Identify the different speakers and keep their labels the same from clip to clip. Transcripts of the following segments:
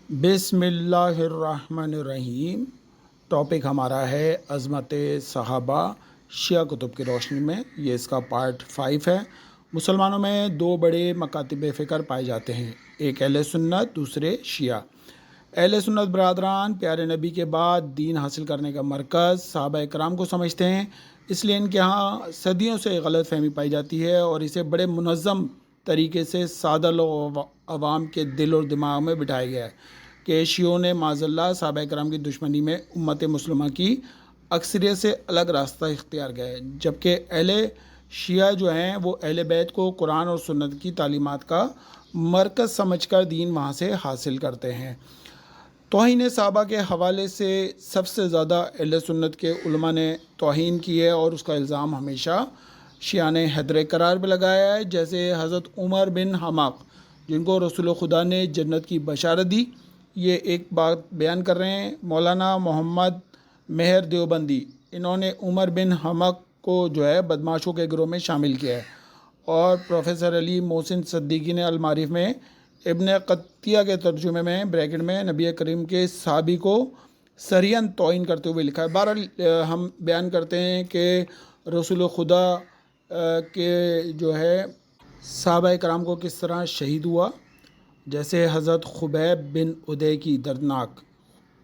Speaker 1: بسم اللہ الرحمن الرحیم۔ ٹاپک ہمارا ہے عظمت صحابہ شیعہ کتب کی روشنی میں۔ یہ اس کا پارٹ 5 ہے۔ مسلمانوں میں دو بڑے مکاتب فکر پائے جاتے ہیں، ایک اہل سنت، دوسرے شیعہ۔ اہل سنت برادران پیارے نبی کے بعد دین حاصل کرنے کا مرکز صحابہ اکرام کو سمجھتے ہیں، اس لیے ان کے ہاں صدیوں سے غلط فہمی پائی جاتی ہے اور اسے بڑے منظم طریقے سے سادہ لوگ عوام کے دل اور دماغ میں بٹھایا گیا ہے کہ شیعوں نے معاذ اللہ صحابہ اکرام کی دشمنی میں امت مسلمہ کی اکثریت سے الگ راستہ اختیار کیا ہے، جبکہ اہل شیعہ جو ہیں وہ اہل بیت کو قرآن اور سنت کی تعلیمات کا مرکز سمجھ کر دین وہاں سے حاصل کرتے ہیں۔ توہین صحابہ کے حوالے سے سب سے زیادہ اہل سنت کے علماء نے توہین کی ہے اور اس کا الزام ہمیشہ شیعہ نے حیدر قرار پہ لگایا ہے، جیسے حضرت عمر بن حماق جن کو رسول خدا نے جنت کی بشارت دی۔ یہ ایک بات بیان کر رہے ہیں مولانا محمد مہر دیوبندی، انہوں نے عمر بن حماق کو جو ہے بدماشوں کے گروہ میں شامل کیا ہے، اور پروفیسر علی محسن صدیقی نے المعارف میں ابن قطیہ کے ترجمے میں بریکٹ میں نبی کریم کے صحابی کو صریحاً توہین کرتے ہوئے لکھا ہے۔ بہرحال ہم بیان کرتے ہیں کہ رسول خدا کے جو ہے صحابہ کرام کو کس طرح شہید ہوا، جیسے حضرت خبیب بن ادے کی دردناک۔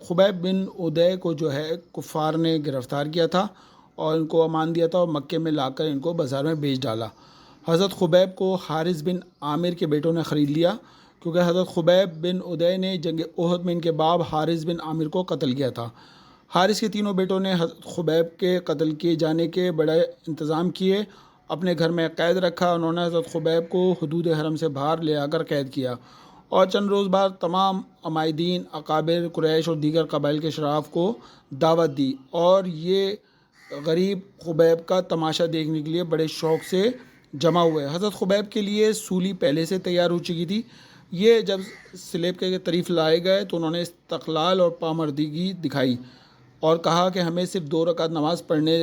Speaker 1: خبیب بن ادے کو جو ہے کفار نے گرفتار کیا تھا اور ان کو امان دیا تھا اور مکے میں لا کر ان کو بازار میں بیچ ڈالا۔ حضرت خبیب کو حارث بن عامر کے بیٹوں نے خرید لیا، کیونکہ حضرت خبیب بن ادے نے جنگ احد میں ان کے باپ حارث بن عامر کو قتل کیا تھا۔ حارث کے تینوں بیٹوں نے حضرت خبیب کے قتل کیے جانے کے بڑے انتظام کیے، اپنے گھر میں قید رکھا۔ انہوں نے حضرت خبیب کو حدود حرم سے باہر لے آ کر قید کیا اور چند روز بعد تمام عمائدین، اکابر قریش اور دیگر قبائل کے شراف کو دعوت دی، اور یہ غریب خبیب کا تماشا دیکھنے کے لیے بڑے شوق سے جمع ہوئے۔ حضرت خبیب کے لیے سولی پہلے سے تیار ہو چکی تھی۔ یہ جب سلیب کے طریف لائے گئے تو انہوں نے استقلال اور پامردگی دکھائی اور کہا کہ ہمیں صرف 2 رکعت نماز پڑھنے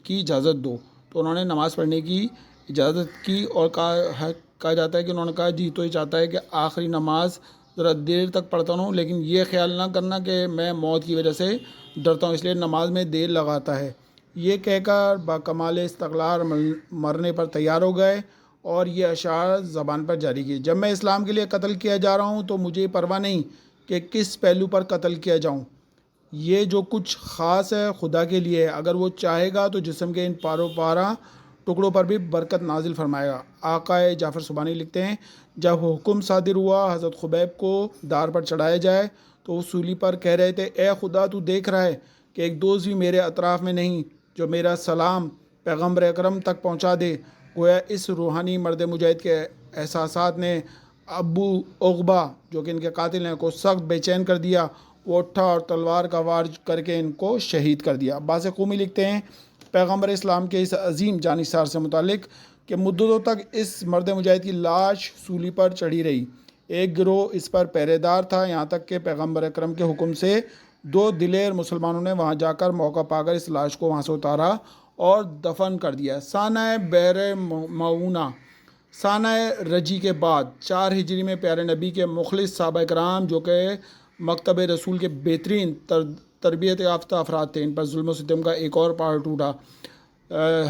Speaker 1: کی اجازت دو، تو انہوں نے نماز پڑھنے کی اجازت کی اور کہا جاتا ہے کہ انہوں نے کہا جی تو یہ چاہتا ہے کہ آخری نماز ذرا دیر تک پڑھتا ہوں، لیکن یہ خیال نہ کرنا کہ میں موت کی وجہ سے ڈرتا ہوں، اس لیے نماز میں دیر لگاتا ہے۔ یہ کہہ کر باکمال استقلال مرنے پر تیار ہو گئے اور یہ اشعار زبان پر جاری کیے: جب میں اسلام کے لیے قتل کیا جا رہا ہوں تو مجھے پرواہ نہیں کہ کس پہلو پر قتل کیا جاؤں، یہ جو کچھ خاص ہے خدا کے لیے ہے، اگر وہ چاہے گا تو جسم کے ان پاروں پارہ ٹکڑوں پر بھی برکت نازل فرمائے گا۔ آقا جعفر سبحانی لکھتے ہیں جب حکم صادر ہوا حضرت خبیب کو دار پر چڑھایا جائے تو وہ سولی پر کہہ رہے تھے: اے خدا، تو دیکھ رہا ہے کہ ایک دوست بھی میرے اطراف میں نہیں جو میرا سلام پیغمبر اکرم تک پہنچا دے۔ گویا اس روحانی مرد مجاہد کے احساسات نے ابو عقبہ جو کہ ان کے قاتل ہیں کو سخت بے چین کر دیا۔ وہ اٹھا اور تلوار کا وار کر کے ان کو شہید کر دیا۔ عباس قومی لکھتے ہیں پیغمبر اسلام کے اس عظیم جانثار سے متعلق کہ مدتوں تک اس مرد مجاہد کی لاش سولی پر چڑھی رہی، ایک گروہ اس پر پہرے دار تھا، یہاں تک کہ پیغمبر اکرم کے حکم سے 2 دلیر مسلمانوں نے وہاں جا کر موقع پا کر اس لاش کو وہاں سے اتارا اور دفن کر دیا۔ سانہ بئر معونہ، سانہ رجی کے بعد 4 ہجری میں پیارے نبی کے مخلص صحابہ کرام جو کہ مکتب رسول کے بہترین تربیت یافتہ افراد تھے، ان پر ظلم و ستم کا ایک اور پہاڑ ٹوٹا۔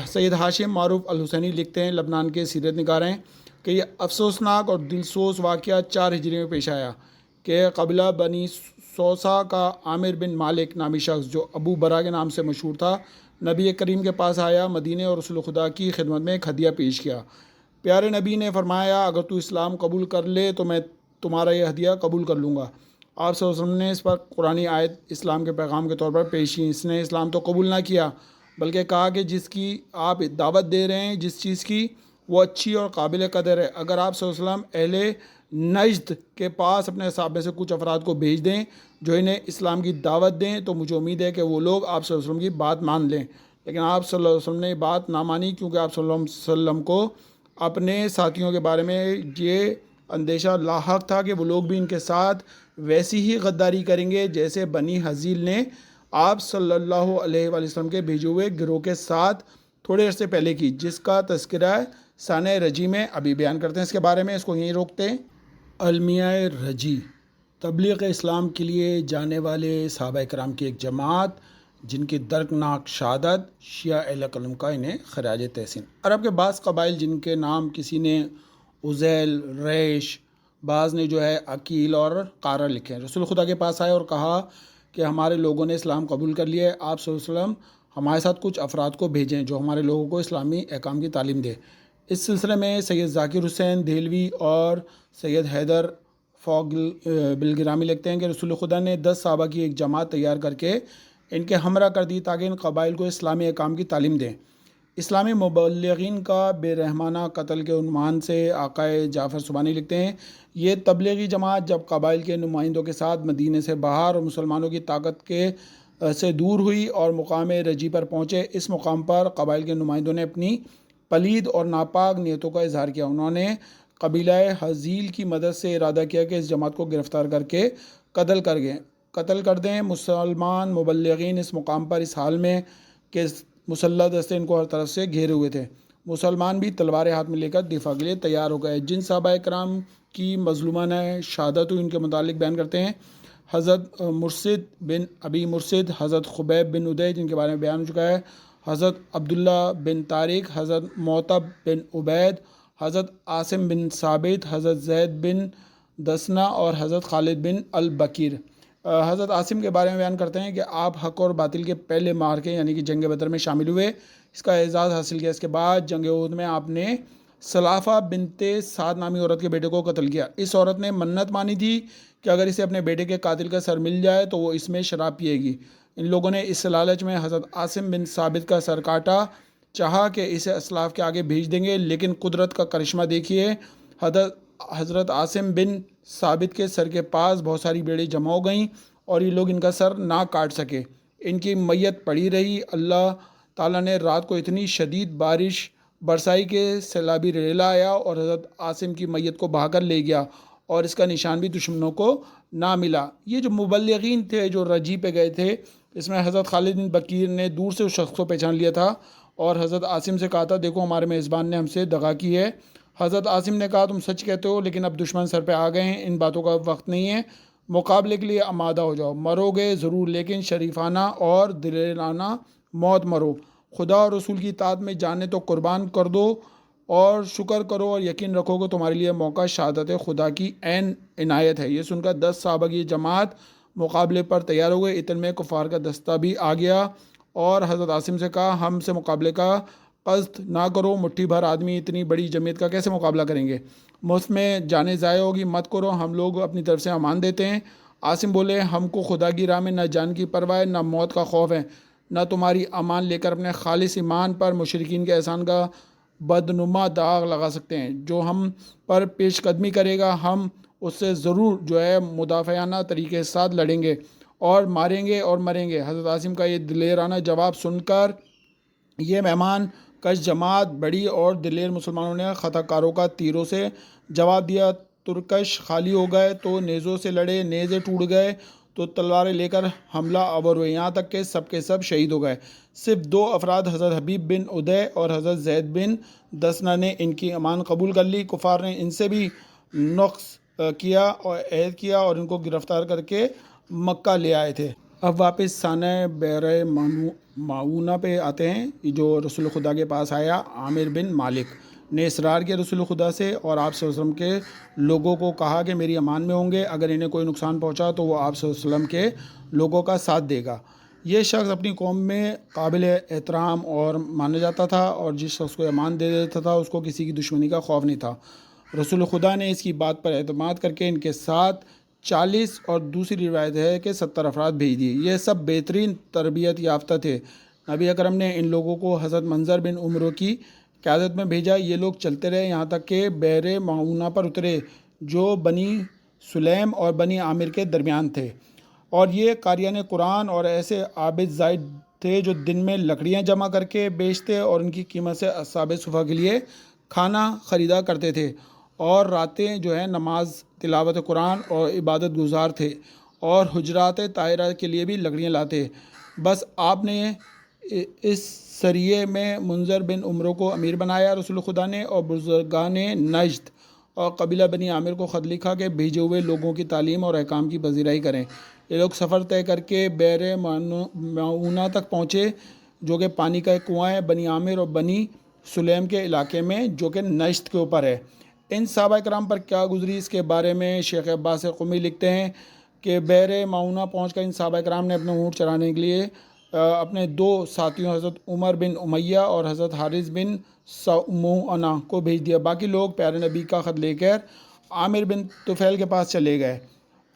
Speaker 1: سید ہاشم معروف الحسینی لکھتے ہیں، لبنان کے سیرت نگار ہیں، کہ یہ افسوسناک اور دلسوز واقعہ 4 ہجری میں پیش آیا کہ قبیلہ بنی سوسا کا عامر بن مالک نامی شخص جو ابو برا کے نام سے مشہور تھا، نبی کریم کے پاس آیا، مدینے اور رسول خدا کی خدمت میں ایک ہدیہ پیش کیا۔ پیارے نبی نے فرمایا اگر تو اسلام قبول کر لے تو میں تمہارا یہ ہدیہ قبول کر لوں گا۔ آپ صلی اللہ علیہ وسلم نے اس پر قرآنی آیت اسلام کے پیغام کے طور پر پیش کی۔ اس نے اسلام تو قبول نہ کیا بلکہ کہا کہ جس کی آپ دعوت دے رہے ہیں، جس چیز کی، وہ اچھی اور قابل قدر ہے۔ اگر آپ صلی اللہ علیہ وسلم اہل نجد کے پاس اپنے صحابہ میں سے کچھ افراد کو بھیج دیں جو انہیں اسلام کی دعوت دیں تو مجھے امید ہے کہ وہ لوگ آپ صلی اللہ علیہ وسلم کی بات مان لیں، لیکن آپ صلی اللہ علیہ وسلم نے بات نہ مانی، کیونکہ آپ صلی اللہ علیہ وسلم کو اپنے ساتھیوں کے بارے میں یہ اندیشہ لاحق تھا کہ وہ لوگ بھی ان کے ساتھ ویسی ہی غداری کریں گے جیسے بنی حزیل نے آپ صلی اللہ علیہ وآلہ وسلم کے بھیجے ہوئے گروہ کے ساتھ تھوڑے عرصے پہلے کی، جس کا تذکرہ سانہ رجی میں ابھی بیان کرتے ہیں۔ اس کے بارے میں اس کو یہیں روکتے ہیں۔ المیہ رجی تبلیغ اسلام کے لیے جانے والے صحابہ کرام کی ایک جماعت جن کی دردناک شہادت شیعہ اہل قلم کا انہیں خراج تحسین۔ عرب کے بعض قبائل جن کے نام کسی نے عزیل، ریش، بعض نے جو ہے عقیل اور قارہ لکھے ہیں، رسول خدا کے پاس آئے اور کہا کہ ہمارے لوگوں نے اسلام قبول کر لیا ہے، آپ صلی اللہ علیہ وسلم ہمارے ساتھ کچھ افراد کو بھیجیں جو ہمارے لوگوں کو اسلامی احکام کی تعلیم دے۔ اس سلسلے میں سید ذاکر حسین دہلوی اور سید حیدر بلگرامی لکھتے ہیں کہ رسول خدا نے 10 صحابہ کی ایک جماعت تیار کر کے ان کے ہمراہ کر دی تاکہ ان قبائل کو اسلامی احکام کی تعلیم دیں۔ اسلامی مبلغین کا بے رحمانہ قتل کے عنوان سے آقائے جعفر سبحانی لکھتے ہیں، یہ تبلیغی جماعت جب قبائل کے نمائندوں کے ساتھ مدینے سے باہر اور مسلمانوں کی طاقت کے سے دور ہوئی اور مقام رجی پر پہنچے، اس مقام پر قبائل کے نمائندوں نے اپنی پلید اور ناپاک نیتوں کا اظہار کیا۔ انہوں نے قبیلہ حزیل کی مدد سے ارادہ کیا کہ اس جماعت کو گرفتار کر کے قتل کر دیں۔ مسلمان مبلغین اس مقام پر اس حال میں کہ مسلح دستے ان کو ہر طرف سے گھیرے ہوئے تھے، مسلمان بھی تلواریں ہاتھ میں لے کر دفاع کے لیے تیار ہو گئے۔ جن صحابہ کرام کی مظلومانہ شہادت ہوئی ان کے متعلق بیان کرتے ہیں، حضرت مرشد بن ابی مرشد، حضرت خبیب بن ادی جن کے بارے میں بیان ہو چکا ہے، حضرت عبداللہ بن طارق، حضرت معتب بن عبید، حضرت عاصم بن ثابت، حضرت زید بن دسنہ اور حضرت خالد بن البکیر۔ حضرت عاصم کے بارے میں بیان کرتے ہیں کہ آپ حق اور باطل کے پہلے معرکے یعنی کہ جنگ بدر میں شامل ہوئے، اس کا اعزاز حاصل کیا۔ اس کے بعد جنگ احد میں آپ نے سلافہ بنت سعد نامی عورت کے بیٹے کو قتل کیا۔ اس عورت نے منت مانی تھی کہ اگر اسے اپنے بیٹے کے قاتل کا سر مل جائے تو وہ اس میں شراب پیے گی۔ ان لوگوں نے اس لالچ میں حضرت عاصم بن ثابت کا سر کاٹا، چاہا کہ اسے اسلاف کے آگے بھیج دیں گے، لیکن قدرت کا کرشمہ دیکھیے، حضرت عاصم بن ثابت کے سر کے پاس بہت ساری بیڑیں جمع ہو گئیں اور یہ لوگ ان کا سر نہ کاٹ سکے، ان کی میت پڑی رہی۔ اللہ تعالیٰ نے رات کو اتنی شدید بارش برسائی کہ سیلابی ریلا آیا اور حضرت عاصم کی میت کو بہا کر لے گیا اور اس کا نشان بھی دشمنوں کو نہ ملا۔ یہ جو مبلغین تھے جو رجی پہ گئے تھے، اس میں حضرت خالد بن بکیر نے دور سے اس شخص کو پہچان لیا تھا اور حضرت عاصم سے کہا تھا، دیکھو ہمارے میزبان نے ہم سے دغا کی ہے۔ حضرت عاصم نے کہا، تم سچ کہتے ہو، لیکن اب دشمن سر پہ آ گئے ہیں، ان باتوں کا وقت نہیں ہے، مقابلے کے لیے آمادہ ہو جاؤ، مرو گے ضرور لیکن شریفانہ اور دلیرانہ موت مرو، خدا اور رسول کی اطاعت میں جانیں تو قربان کر دو اور شکر کرو اور یقین رکھو کہ تمہارے لیے موقع شہادت خدا کی عین عنایت ہے۔ یہ سن کر 10 صحابہ کی جماعت مقابلے پر تیار ہو گئے۔ اتنے میں کفار کا دستہ بھی آ گیا اور حضرت عاصم سے کہا، ہم سے مقابلے کا قصد نہ کرو، مٹھی بھر آدمی اتنی بڑی جمعیت کا کیسے مقابلہ کریں گے، مفت میں جانیں ضائع ہوگی، مت کرو، ہم لوگ اپنی طرف سے امان دیتے ہیں۔ عاصم بولے، ہم کو خدا کی راہ میں نہ جان کی پرواہ ہے نہ موت کا خوف ہے، نہ تمہاری امان لے کر اپنے خالص ایمان پر مشرکین کے احسان کا بدنما داغ لگا سکتے ہیں۔ جو ہم پر پیش قدمی کرے گا ہم اس سے ضرور جو ہے مدافعانہ طریقے کے ساتھ لڑیں گے اور ماریں گے اور مریں گے۔ حضرت عاصم کا یہ دلیرانہ جواب سن کر یہ مہمان کش جماعت بڑی اور دلیر مسلمانوں نے خطا کاروں کا تیروں سے جواب دیا۔ ترکش خالی ہو گئے تو نیزوں سے لڑے، نیزے ٹوٹ گئے تو تلواریں لے کر حملہ آور ہوئے، یہاں تک کہ سب کے سب شہید ہو گئے۔ صرف 2 افراد حضرت حبیب بن ادی اور حضرت زید بن دسنہ نے ان کی امان قبول کر لی۔ کفار نے ان سے بھی نقص کیا اور عہد کیا اور ان کو گرفتار کر کے مکہ لے آئے تھے۔ اب واپس سانہ بئر معونہ پہ آتے ہیں۔ جو رسول خدا کے پاس آیا، عامر بن مالک نے اصرار کیا رسول خدا سے اور آپ صلی اللہ علیہ وسلم کے لوگوں کو کہا کہ میری امان میں ہوں گے، اگر انہیں کوئی نقصان پہنچا تو وہ آپ صلی اللہ علیہ وسلم کے لوگوں کا ساتھ دے گا۔ یہ شخص اپنی قوم میں قابل احترام اور مانا جاتا تھا اور جس شخص کو امان دے دیتا تھا اس کو کسی کی دشمنی کا خوف نہیں تھا۔ رسول خدا نے اس کی بات پر اعتماد کر کے ان کے ساتھ 40 اور دوسری روایت ہے کہ 70 افراد بھیج دیے۔ یہ سب بہترین تربیت یافتہ تھے۔ نبی اکرم نے ان لوگوں کو حضرت منظر بن عمرو کی قیادت میں بھیجا۔ یہ لوگ چلتے رہے یہاں تک کہ بئر معونہ پر اترے جو بنی سلیم اور بنی عامر کے درمیان تھے، اور یہ قاریان قرآن اور ایسے عابد زاہد تھے جو دن میں لکڑیاں جمع کر کے بیچتے اور ان کی قیمت سے اصحاب صفہ کے لیے کھانا خریدا کرتے تھے، اور راتیں جو ہے نماز، تلاوت قرآن اور عبادت گزار تھے، اور حجرات طاہرہ کے لیے بھی لکڑیاں لاتے۔ بس آپ نے اس سریے میں منظر بن عمرو کو امیر بنایا رسول خدا نے، اور بزرگان نجد اور قبیلہ بنی عامر کو خط لکھا کہ بھیجے ہوئے لوگوں کی تعلیم اور احکام کی پذیرائی کریں۔ یہ لوگ سفر طے کر کے بئر معونہ تک پہنچے جو کہ پانی کا ایک کنواں ہے بنی عامر اور بنی سلیم کے علاقے میں، جو کہ نشت کے اوپر ہے۔ ان صحابہ کرام پر کیا گزری اس کے بارے میں شیخ عباس قمی لکھتے ہیں کہ بئر معونہ پہنچ کر ان صحابہ کرام نے اپنے اونٹ چرانے کے لیے اپنے دو ساتھیوں حضرت عمر بن امیہ اور حضرت حارث بن سمعانہ کو بھیج دیا۔ باقی لوگ پیارے نبی کا خط لے کر عامر بن طفیل کے پاس چلے گئے۔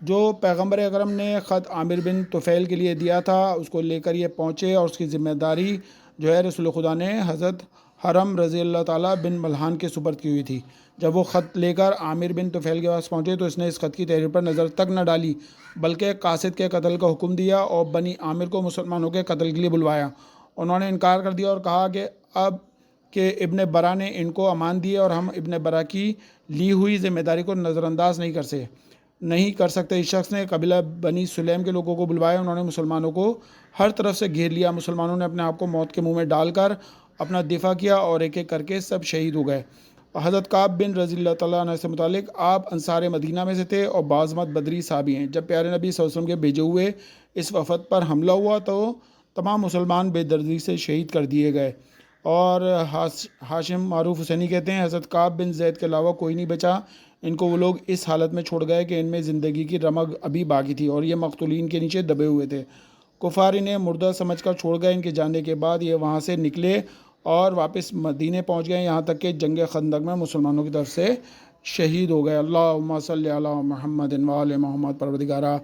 Speaker 1: جو پیغمبر اکرم نے خط عامر بن طفیل کے لیے دیا تھا اس کو لے کر یہ پہنچے، اور اس کی ذمہ داری جو ہے رسول خدا نے حضرت حرم رضی اللہ تعالیٰ بن ملحان کے سپرد کی ہوئی تھی۔ جب وہ خط لے کر عامر بن طفیل کے پاس پہنچے تو اس نے اس خط کی تحریر پر نظر تک نہ ڈالی، بلکہ قاصد کے قتل کا حکم دیا اور بنی عامر کو مسلمانوں کے قتل کے لیے بلوایا۔ انہوں نے انکار کر دیا اور کہا کہ اب کہ ابن برا نے ان کو امان دی اور ہم ابن برا کی لی ہوئی ذمہ داری کو نظر انداز نہیں کر سکتے۔ اس شخص نے قبیلہ بنی سلیم کے لوگوں کو بلوایا، انہوں نے مسلمانوں کو ہر طرف سے گھیر لیا۔ مسلمانوں نے اپنے آپ کو موت کے منہ میں ڈال کر اپنا دفاع کیا اور ایک ایک کر کے سب شہید ہو گئے۔ حضرت کعب بن رضی اللہ تعالیٰ عنہ سے متعلق، آپ انصار مدینہ میں سے تھے اور بعض مت بدری صحابی ہیں۔ جب پیارے نبی صلی اللہ علیہ وسلم کے بھیجے ہوئے اس وفد پر حملہ ہوا تو تمام مسلمان بے دردی سے شہید کر دیے گئے۔ اور ہاشم معروف حسینی کہتے ہیں حضرت کعب بن زید کے علاوہ کوئی نہیں بچا، ان کو وہ لوگ اس حالت میں چھوڑ گئے کہ ان میں زندگی کی رمق ابھی باقی تھی اور یہ مقتولین کے نیچے دبے ہوئے تھے۔ کفار انہیں مردہ سمجھ کر چھوڑ گئے۔ ان کے جانے کے بعد یہ وہاں سے نکلے اور واپس مدینے پہنچ گئے، یہاں تک کہ جنگ خندق میں مسلمانوں کی طرف سے شہید ہو گئے۔ اللہم صلی علی محمد وآل محمد۔ پروردگارہ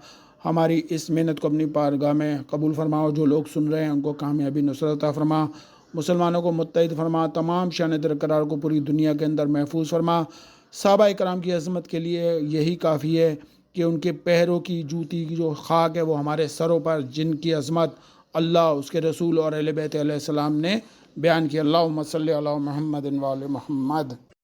Speaker 1: ہماری اس محنت کو اپنی بارگاہ میں قبول فرما، اور جو لوگ سن رہے ہیں ان کو کامیابی نصرت عطا فرما، مسلمانوں کو متحد فرما، تمام شان درقرار کو پوری دنیا کے اندر محفوظ فرما۔ صحابہ کرام کی عظمت کے لیے یہی کافی ہے کہ ان کے پیروں کی جوتی کی جو خاک ہے وہ ہمارے سروں پر، جن کی عظمت اللہ، اس کے رسول اور اہل بیت علیہ السلام نے بیان کی۔ اللہم صلی علی محمد وآل محمد۔